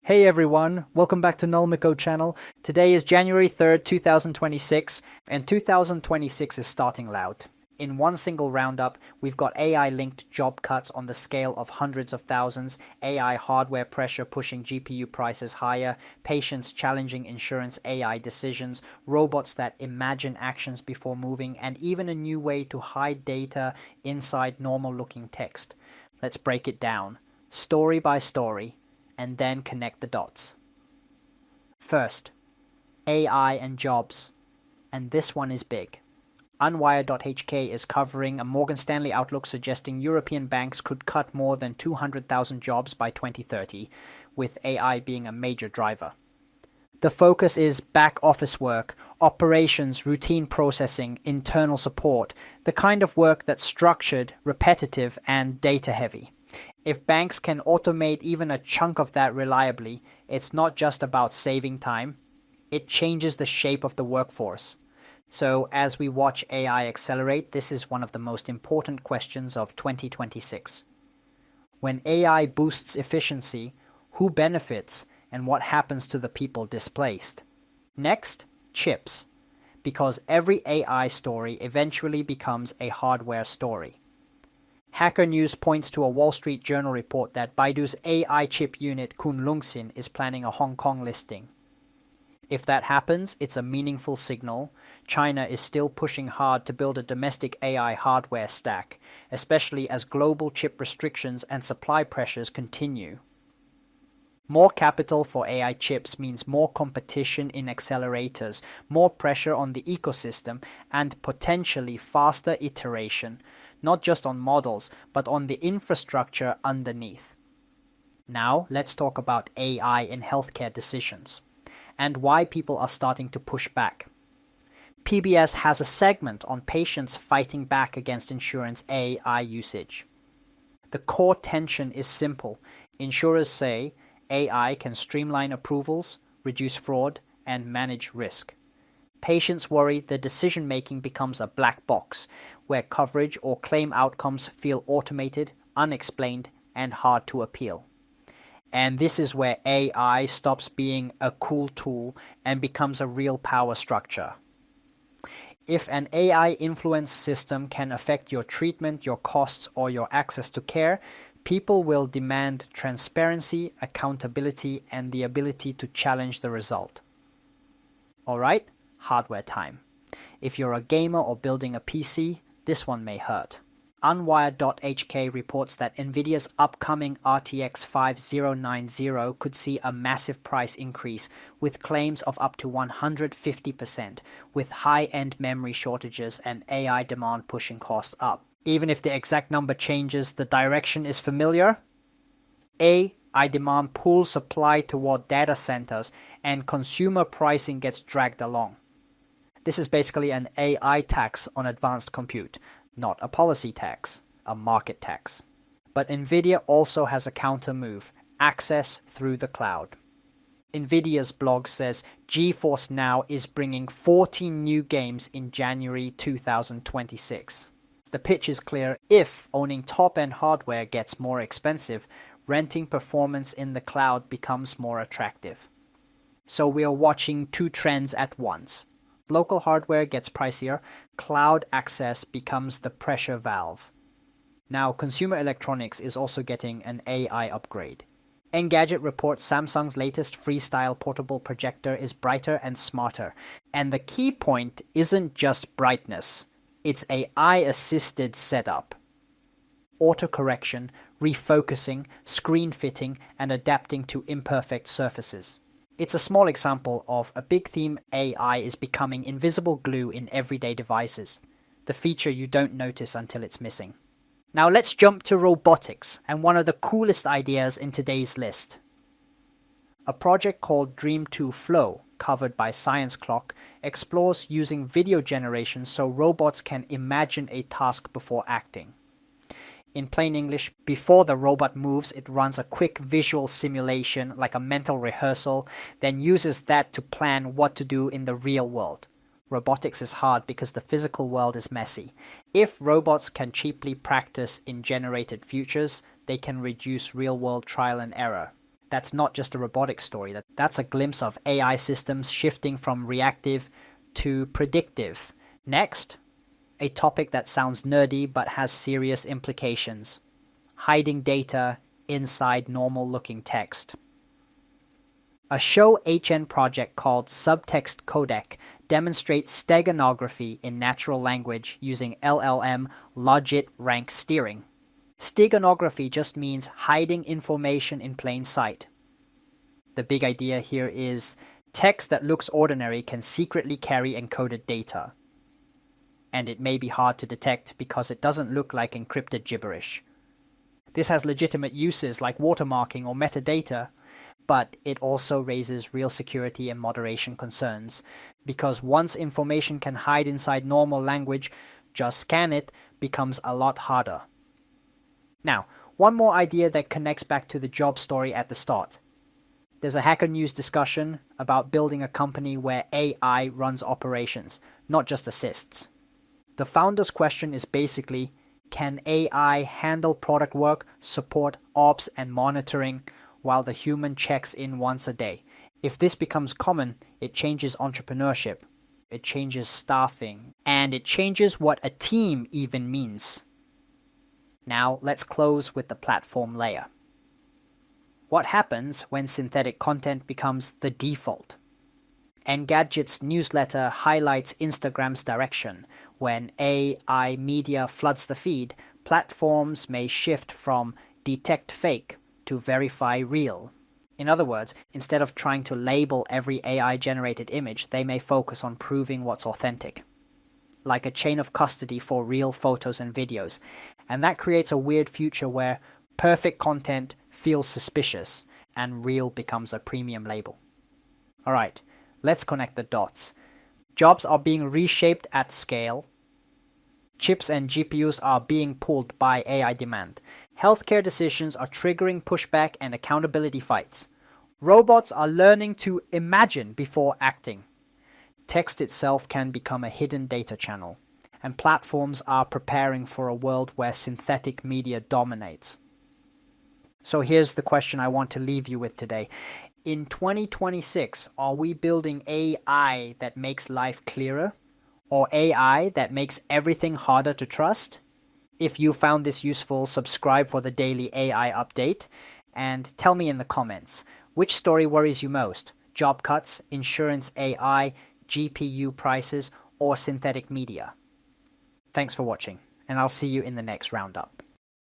Hey everyone, welcome back to Nullmiko channel. Today is January 3rd, 2026, and 2026 is starting loud. In one single roundup, we've got AI-linked job cuts on the scale of hundreds of thousands, AI hardware pressure pushing GPU prices higher, patients challenging insurance AI decisions, robots that imagine actions before moving, and even a new way to hide data inside normal-looking text. Let's break it down, story by story, and then connect the dots. First, AI and jobs, and this one is big. Unwire.hk is covering a Morgan Stanley outlook suggesting European banks could cut more than 200,000 jobs by 2030, with AI being a major driver. The focus is back office work, operations, routine processing, internal support, the kind of work that's structured, repetitive, and data heavy. If banks can automate even a chunk of that reliably, it's not just about saving time, it changes the shape of the workforce. So as we watch AI accelerate, this is one of the most important questions of 2026. When AI boosts efficiency, who benefits and what happens to the people displaced? Next, chips, because every AI story eventually becomes a hardware story. Hacker News points to a Wall Street Journal report that Baidu's AI chip unit Kunlunxin is planning a Hong Kong listing. If that happens, it's a meaningful signal. China is still pushing hard to build a domestic AI hardware stack, especially as global chip restrictions and supply pressures continue. More capital for AI chips means more competition in accelerators, more pressure on the ecosystem, and potentially faster iteration, not just on models, but on the infrastructure underneath. Now, let's talk about AI in healthcare decisions, and why people are starting to push back. PBS has a segment on patients fighting back against insurance AI usage. The core tension is simple. Insurers say AI can streamline approvals, reduce fraud, and manage risk. Patients worry the decision-making becomes a black box, where coverage or claim outcomes feel automated, unexplained, and hard to appeal. And this is where AI stops being a cool tool and becomes a real power structure. If an AI influence system can affect your treatment, your costs, or your access to care, people will demand transparency, accountability, and the ability to challenge the result. Alright, hardware time. If you're a gamer or building a PC, this one may hurt. Unwire.hk reports that NVIDIA's upcoming RTX 5090 could see a massive price increase, with claims of up to 150%, with high-end memory shortages and AI demand pushing costs up. Even if the exact number changes, the direction is familiar. AI demand pulls supply toward data centers, and consumer pricing gets dragged along. This is basically an AI tax on advanced compute. Not a policy tax, a market tax. But NVIDIA also has a counter move, access through the cloud. NVIDIA's blog says GeForce NOW is bringing 14 new games in January 2026. The pitch is clear. If owning top-end hardware gets more expensive, renting performance in the cloud becomes more attractive. So we are watching two trends at once. Local hardware gets pricier, cloud access becomes the pressure valve. Now, consumer electronics is also getting an AI upgrade. Engadget reports Samsung's latest Freestyle portable projector is brighter and smarter. And the key point isn't just brightness, it's AI-assisted setup. Autocorrection, refocusing, screen fitting, and adapting to imperfect surfaces. It's a small example of a big theme. AI is becoming invisible glue in everyday devices, the feature you don't notice until it's missing. Now let's jump to robotics, and one of the coolest ideas in today's list. A project called Dream 2 Flow, covered by Science Clock, explores using video generation so robots can imagine a task before acting. In plain English, before the robot moves, it runs a quick visual simulation like a mental rehearsal, then uses that to plan what to do in the real world. Robotics is hard because the physical world is messy. If robots can cheaply practice in generated futures, they can reduce real-world trial and error. That's not just a robotics story. That's a glimpse of AI systems shifting from reactive to predictive. Next, a topic that sounds nerdy but has serious implications: hiding data inside normal-looking text. A Show HN project called Subtext Codec demonstrates steganography in natural language using LLM logit-rank steering. Steganography just means hiding information in plain sight. The big idea here is text that looks ordinary can secretly carry encoded data. And it may be hard to detect because it doesn't look like encrypted gibberish. This has legitimate uses like watermarking or metadata, but it also raises real security and moderation concerns, because once information can hide inside normal language, just scan it becomes a lot harder. Now, one more idea that connects back to the job story at the start. There's a Hacker News discussion about building a company where AI runs operations, not just assists. The founder's question is basically, can AI handle product work, support ops and monitoring, while the human checks in once a day? If this becomes common, it changes entrepreneurship, it changes staffing, and it changes what a team even means. Now let's close with the platform layer. What happens when synthetic content becomes the default? Engadget's newsletter highlights Instagram's direction. When AI media floods the feed, platforms may shift from detect fake to verify real. In other words, instead of trying to label every AI-generated image, they may focus on proving what's authentic, like a chain of custody for real photos and videos. And that creates a weird future where perfect content feels suspicious and real becomes a premium label. Alright, let's connect the dots. Jobs are being reshaped at scale. Chips and GPUs are being pulled by AI demand. Healthcare decisions are triggering pushback and accountability fights. Robots are learning to imagine before acting. Text itself can become a hidden data channel, and platforms are preparing for a world where synthetic media dominates. So here's the question I want to leave you with today. In 2026, are we building AI that makes life clearer, or AI that makes everything harder to trust? If you found this useful, subscribe for the daily AI update, and tell me in the comments, which story worries you most? Job cuts, insurance AI, GPU prices, or synthetic media? Thanks for watching, and I'll see you in the next roundup.